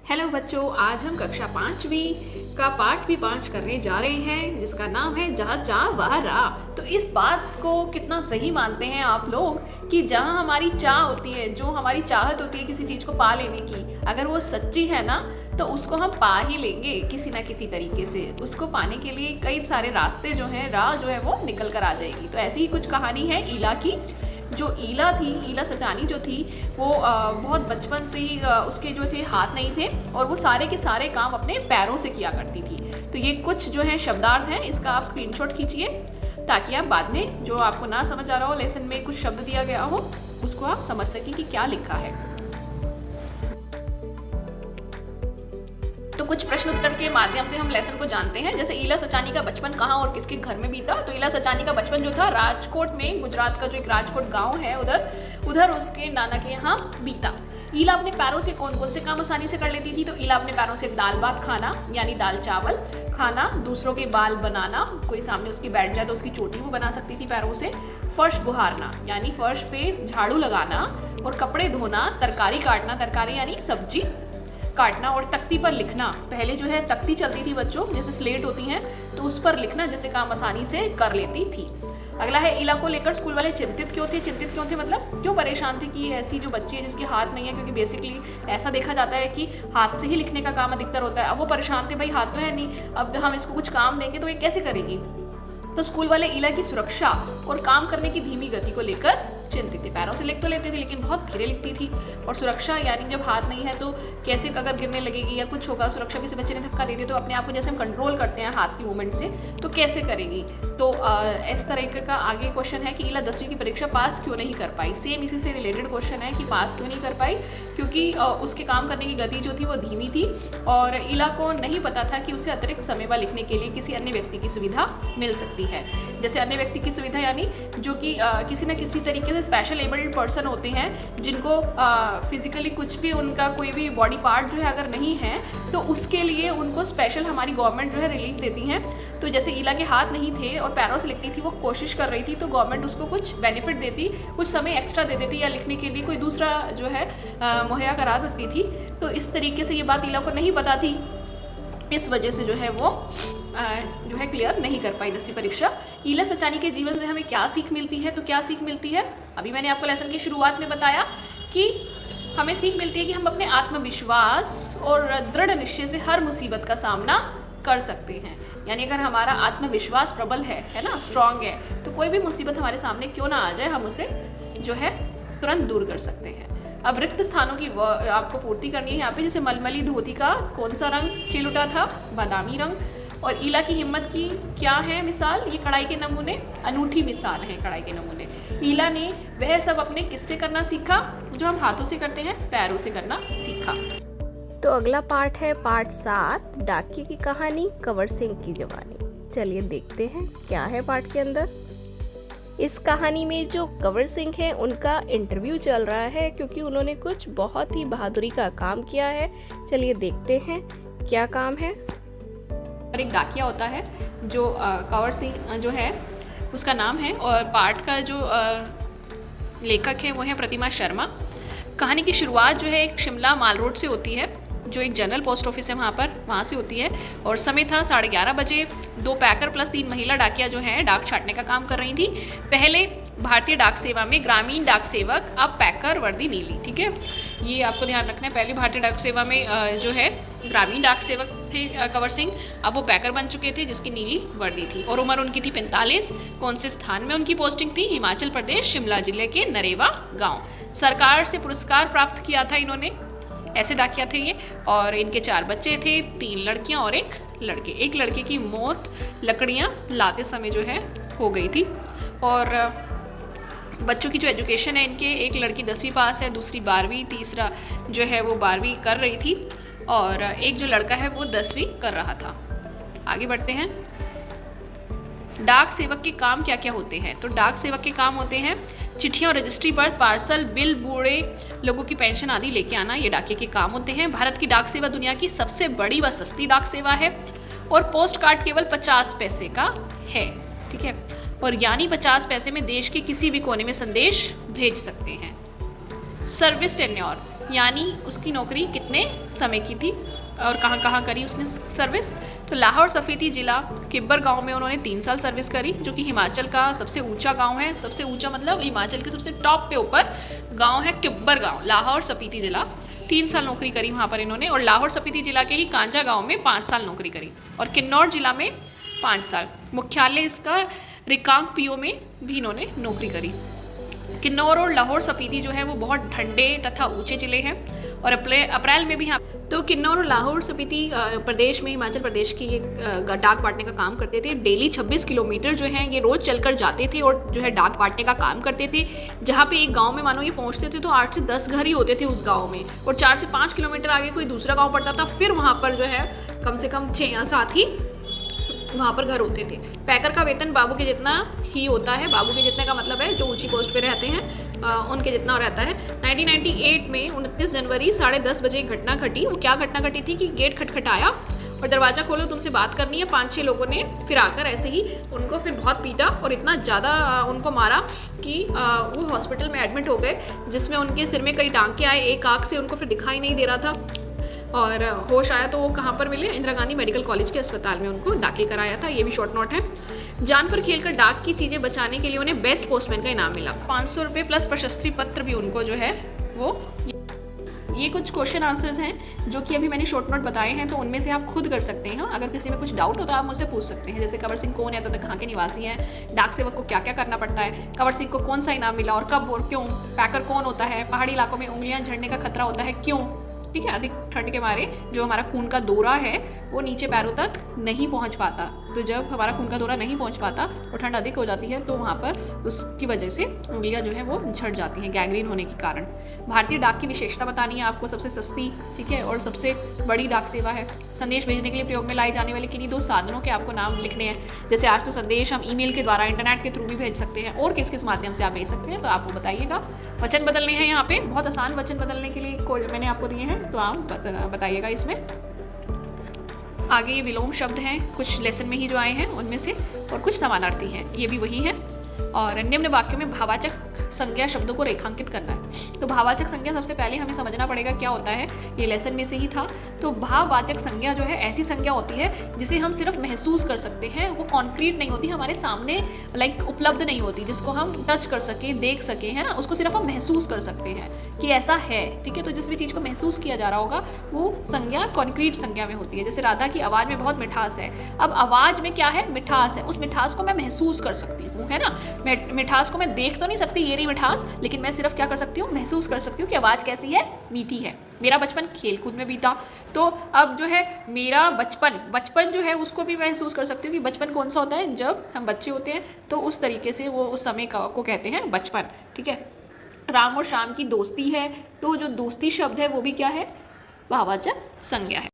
Hello बच्चों, आज हम कक्षा 5वीं का पाठ भी 5 करने जा रहे हैं जिसका नाम है जहाँ चाह वहाँ राह। तो इस बात को कितना सही मानते हैं आप लोग कि जहाँ हमारी चाह होती है, जो हमारी चाहत होती है किसी चीज़ को पा लेने की, अगर वो सच्ची है ना तो उसको हम पा ही लेंगे किसी ना किसी तरीके से। उसको पाने के लिए कई सारे रास्ते जो हैं, राह जो है वो निकल कर आ जाएगी। तो ऐसी ही कुछ कहानी है ईला की। जो ईला थी, ईला सचानी जो थी वो बहुत बचपन से ही उसके जो थे हाथ नहीं थे और वो सारे के सारे काम अपने पैरों से किया करती थी। तो ये कुछ जो है शब्दार्थ हैं, इसका आप स्क्रीनशॉट खींचिए ताकि आप बाद में जो आपको ना समझ आ रहा हो, लेसन में कुछ शब्द दिया गया हो, उसको आप समझ सकें कि क्या लिखा है। तो कुछ प्रश्न उत्तर के माध्यम से हम लेसन को जानते हैं। जैसे ईला सचानी का बचपन कहाँ और किसके घर में बीता। तो ईला सचानी का बचपन जो था राजकोट में, गुजरात का जो एक राजकोट गांव है उधर उसके नाना के यहाँ बीता। ईला अपने पैरों से कौन कौन से काम आसानी से कर लेती थी। तो ईला अपने पैरों से दाल भात खाना यानी दाल चावल खाना, दूसरों के बाल बनाना, कोई सामने उसकी बैठ जाए तो उसकी चोटी वो बना सकती थी पैरों से, फर्श बुहारना यानी फर्श पे झाड़ू लगाना और कपड़े धोना, तरकारी काटना, तरकारी यानी सब्जी काटना और तख्ती पर लिखना। पहले जो है तख्ती चलती थी बच्चों, जैसे स्लेट होती हैं, तो उस पर लिखना जैसे काम आसानी से कर लेती थी। अगला है ईला को लेकर स्कूल वाले चिंतित क्यों थे। चिंतित क्यों थे मतलब क्यों परेशान थे कि ऐसी जो बच्ची है जिसके हाथ नहीं है, क्योंकि बेसिकली ऐसा देखा जाता है कि हाथ से ही लिखने का काम अधिकतर होता है। अब वो परेशान थे, भाई हाथ तो है नहीं, अब हम इसको कुछ काम देंगे तो ये कैसे करेगी। तो स्कूल वाले ईला की सुरक्षा और काम करने की धीमी गति को लेकर चिंतित थे। पैरों से लिख तो लेते थे लेकिन बहुत धीरे लिखती थी। और सुरक्षा यानी जब हाथ नहीं है तो कैसे, अगर गिरने लगेगी या कुछ होगा, सुरक्षा किसी बच्चे ने धक्का दे दिया तो अपने आप को जैसे हम कंट्रोल करते हैं हाथ की मूवमेंट से, तो कैसे करेगी। तो इस तरह का आगे क्वेश्चन है कि ईला 10वीं की परीक्षा पास क्यों नहीं कर पाई। सेम इसी से रिलेटेड क्वेश्चन है कि पास क्यों नहीं कर पाई, क्योंकि उसके काम करने की गति जो थी वो धीमी थी और ईला को नहीं पता था कि उसे अतिरिक्त समय पर लिखने के लिए किसी अन्य व्यक्ति की सुविधा मिल सकती है। जैसे अन्य व्यक्ति की सुविधा यानी जो कि किसी न किसी तरीके से स्पेशल एबल्ड पर्सन होते हैं जिनको फिजिकली कुछ भी, उनका कोई भी बॉडी पार्ट जो है अगर नहीं है तो उसके लिए उनको स्पेशल हमारी गवर्नमेंट जो है रिलीफ देती हैं। तो जैसे ईला के हाथ नहीं थे और पैरों से लिखती थी, वो कोशिश कर रही थी, तो गवर्नमेंट उसको कुछ बेनिफिट देती, कुछ समय एक्स्ट्रा दे देती या लिखने के लिए कोई दूसरा जो है मुहैया करा देती थी। तो इस तरीके से ये बात ईला को नहीं पता थी, इस वजह से जो है वो जो है क्लियर नहीं कर पाई 10वीं परीक्षा। ईला सचानी के जीवन से हमें क्या सीख मिलती है। तो क्या सीख मिलती है, अभी मैंने आपको लेसन की शुरुआत में बताया कि हमें सीख मिलती है कि हम अपने आत्मविश्वास और दृढ़ निश्चय से हर मुसीबत का सामना कर सकते हैं। यानी अगर हमारा आत्मविश्वास प्रबल है ना, स्ट्रांग है, तो कोई भी मुसीबत हमारे सामने क्यों ना आ जाए, हम उसे जो है तुरंत दूर कर सकते हैं। अब रिक्त स्थानों की आपको पूर्ति करनी है यहाँ पे। जैसे मलमली धोती का कौन सा रंग खिल उठा था, बादामी रंग। और ईला की हिम्मत की क्या है मिसाल, ये कढ़ाई के नमूने अनूठी मिसाल हैं कढ़ाई के नमूने। ईला ने वह सब अपने किससे करना सीखा जो हम हाथों से करते हैं, पैरों से करना सीखा। तो अगला पार्ट है पार्ट 7, डाकिये की कहानी, कंवर सिंह की जवानी। चलिए देखते हैं क्या है पार्ट के अंदर। इस कहानी में जो कंवर सिंह हैं उनका इंटरव्यू चल रहा है क्योंकि उन्होंने कुछ बहुत ही बहादुरी का काम किया है। चलिए देखते हैं क्या काम है। और एक डाकिया होता है जो कंवर सिंह जो है उसका नाम है, और पार्ट का जो लेखक है वो है प्रतिमा शर्मा। कहानी की शुरुआत जो है एक शिमला माल रोड से होती है, जो एक जनरल पोस्ट ऑफिस है वहाँ से होती है। और समय था 11:30 बजे। 2 पैकर प्लस 3 महिला डाकिया जो हैं डाक छाटने का काम कर रही थी। पहले भारतीय डाक सेवा में ग्रामीण डाक सेवक, अब पैकर वर्दी नीली, ठीक है, ये आपको ध्यान रखना है। पहले भारतीय डाक सेवा में जो है ग्रामीण डाक सेवक थे कंवर सिंह, अब वो पैकर बन चुके थे जिसकी नीली वर्दी थी। और उम्र उनकी थी 45। कौन से स्थान में उनकी पोस्टिंग थी, हिमाचल प्रदेश, शिमला जिले के नरेवा गाँव। सरकार से पुरस्कार प्राप्त किया था इन्होंने, ऐसे डाकिया थे ये। और इनके 4 बच्चे थे, 3 लड़कियां और 1 लड़के। एक लड़के की मौत लकड़ियां लाते समय जो है हो गई थी। और बच्चों की जो एजुकेशन है इनके, एक लड़की 10वीं पास है, दूसरी 12वीं, तीसरा जो है वो 12वीं कर रही थी और एक जो लड़का है वो 10वीं कर रहा था। आगे बढ़ते हैं। डाक सेवक के काम क्या क्या होते हैं। तो डाक सेवक के काम होते हैं चिट्ठियाँ और रजिस्ट्री पर पार्सल, बिल, बूढ़े लोगों की पेंशन आदि लेके आना, ये डाकिये के काम होते हैं। भारत की डाक सेवा दुनिया की सबसे बड़ी व सस्ती डाक सेवा है और पोस्ट कार्ड केवल 50 पैसे का है, ठीक है, और यानी 50 पैसे में देश के किसी भी कोने में संदेश भेज सकते हैं। सर्विस टेन्योर, यानी उसकी नौकरी कितने समय की थी और कहाँ कहाँ करी उसने सर्विस। तो लाहौर स्फीति ज़िला किब्बर गांव में उन्होंने 3 साल सर्विस करी, जो कि हिमाचल का सबसे ऊंचा गांव है। सबसे ऊंचा मतलब हिमाचल के सबसे टॉप पे ऊपर गांव है किब्बर गांव, लाहौर स्फीति ज़िला। 3 साल नौकरी करी वहाँ पर इन्होंने। और लाहौर स्फीति ज़िला के ही कांजा गाँव में 5 साल नौकरी करी और किन्नौर ज़िला में 5 साल। मुख्यालय इसका रिकांगपिओ में भी इन्होंने नौकरी करी। किन्नौर और लाहौर स्पीति जो है वो बहुत ठंडे तथा ऊंचे जिले हैं और अप्रैल में भी यहाँ तो किन्नौर और लाहौर स्पीति प्रदेश में हिमाचल प्रदेश की एक डाक बांटने का काम करते थे। डेली 26 किलोमीटर जो है ये रोज़ चलकर जाते थे और जो है डाक बांटने का काम करते थे। जहाँ पे एक गांव में मानो ये पहुँचते थे तो 8 से 10 घर ही होते थे उस गाँव में, और 4 से 5 किलोमीटर आगे कोई दूसरा गाँव पड़ता था, फिर वहाँ पर जो है कम से कम 6 या 7 ही वहाँ पर घर होते थे। पैकर का वेतन बाबू के जितना ही होता है। बाबू के जितने का मतलब है जो ऊंची पोस्ट पे रहते हैं उनके जितना रहता है। 1998 में 29 जनवरी 10:30 बजे एक घटना घटी। वो क्या घटना घटी थी कि गेट खटखटाया और दरवाज़ा खोलो तुमसे बात करनी है। 5-6 लोगों ने फिर आकर ऐसे ही उनको फिर बहुत पीटा और इतना ज़्यादा उनको मारा कि वो हॉस्पिटल में एडमिट हो गए, जिसमें उनके सिर में कई टांके आए, एक आँख से उनको फिर दिखाई नहीं दे रहा था और होश आया तो वो कहाँ पर मिले, इंदिरा गांधी मेडिकल कॉलेज के अस्पताल में उनको दाखिल कराया था। ये भी शॉर्ट नोट है। जान पर खेलकर डाक की चीज़ें बचाने के लिए उन्हें बेस्ट पोस्टमैन का इनाम मिला। 500 रुपये प्लस प्रशस्ति पत्र भी उनको जो है वो। ये कुछ क्वेश्चन आंसर्स हैं जो कि अभी मैंने शॉर्ट नोट बताए हैं, तो उनमें से आप खुद कर सकते हैं। अगर किसी में कुछ डाउट हो तो आप मुझसे पूछ सकते हैं। जैसे कंवर सिंह कौन है, तो कहाँ के निवासी हैं, डाक सेवक को क्या क्या करना पड़ता है, कंवर सिंह को कौन सा इनाम मिला और कब और क्यों, पैकर कौन होता है, पहाड़ी इलाकों में उंगलियां झड़ने का खतरा होता है क्यों, ठीक है, अधिक ठंड के मारे जो हमारा खून का दौरा है वो नीचे पैरों तक नहीं पहुंच पाता। तो जब हमारा खून का दौरा नहीं पहुंच पाता और ठंड अधिक हो जाती है तो वहाँ पर उसकी वजह से उंगलियां जो है वो झड़ जाती हैं गैंग्रीन होने के कारण। भारतीय डाक की विशेषता बतानी है आपको, सबसे सस्ती, ठीक है, और सबसे बड़ी डाक सेवा है। संदेश भेजने के लिए प्रयोग में लाई जाने वाले किन्हीं 2 साधनों के आपको नाम लिखने हैं। जैसे आज तो संदेश हम ईमेल के द्वारा, इंटरनेट के थ्रू भी भेज सकते हैं, और किस किस माध्यम से आप भेज सकते हैं तो आप वो बताइएगा। वचन बदलने हैं यहाँ पे, बहुत आसान वचन बदलने के लिए मैंने आपको दिए हैं, तो आप बताइएगा इसमें। आगे ये विलोम शब्द हैं कुछ लेसन में ही जो आए हैं उनमें से, और कुछ समानार्थी हैं, ये भी वही हैं। और निम्न वाक्यों में भावाचक संज्ञा शब्दों को रेखांकित करना है। तो भाववाचक संज्ञा सबसे पहले हमें समझना पड़ेगा क्या होता है, ये लेसन में से ही था। तो भाववाचक संज्ञा जो है ऐसी संज्ञा होती है जिसे हम सिर्फ महसूस कर सकते हैं, वो कॉन्क्रीट नहीं होती, हमारे सामने लाइक उपलब्ध नहीं होती, जिसको हम टच कर सके, देख सके, है ना, उसको सिर्फ हम महसूस कर सकते हैं कि ऐसा है, ठीक है। तो जिस भी चीज़ को महसूस किया जा रहा होगा वो संज्ञा कॉन्क्रीट संज्ञा में होती है। जैसे राधा की आवाज़ में बहुत मिठास है, अब आवाज़ में क्या है, मिठास है, उस मिठास को मैं महसूस कर सकती हूँ, है ना। मिठास को मैं देख तो नहीं सकती, ये रही मिठास, लेकिन मैं सिर्फ क्या कर सकती हूँ, महसूस कर सकती हूँ कि आवाज़ कैसी है, मीठी है। मेरा बचपन खेलकूद में बीता, तो अब जो है मेरा बचपन जो है उसको भी महसूस कर सकती हूँ कि बचपन कौन सा होता है, जब हम बच्चे होते हैं, तो उस तरीके से वो उस समय को कहते हैं बचपन, ठीक है। राम और श्याम की दोस्ती है, तो जो दोस्ती शब्द है वो भी क्या है, भाववाचक संज्ञा है।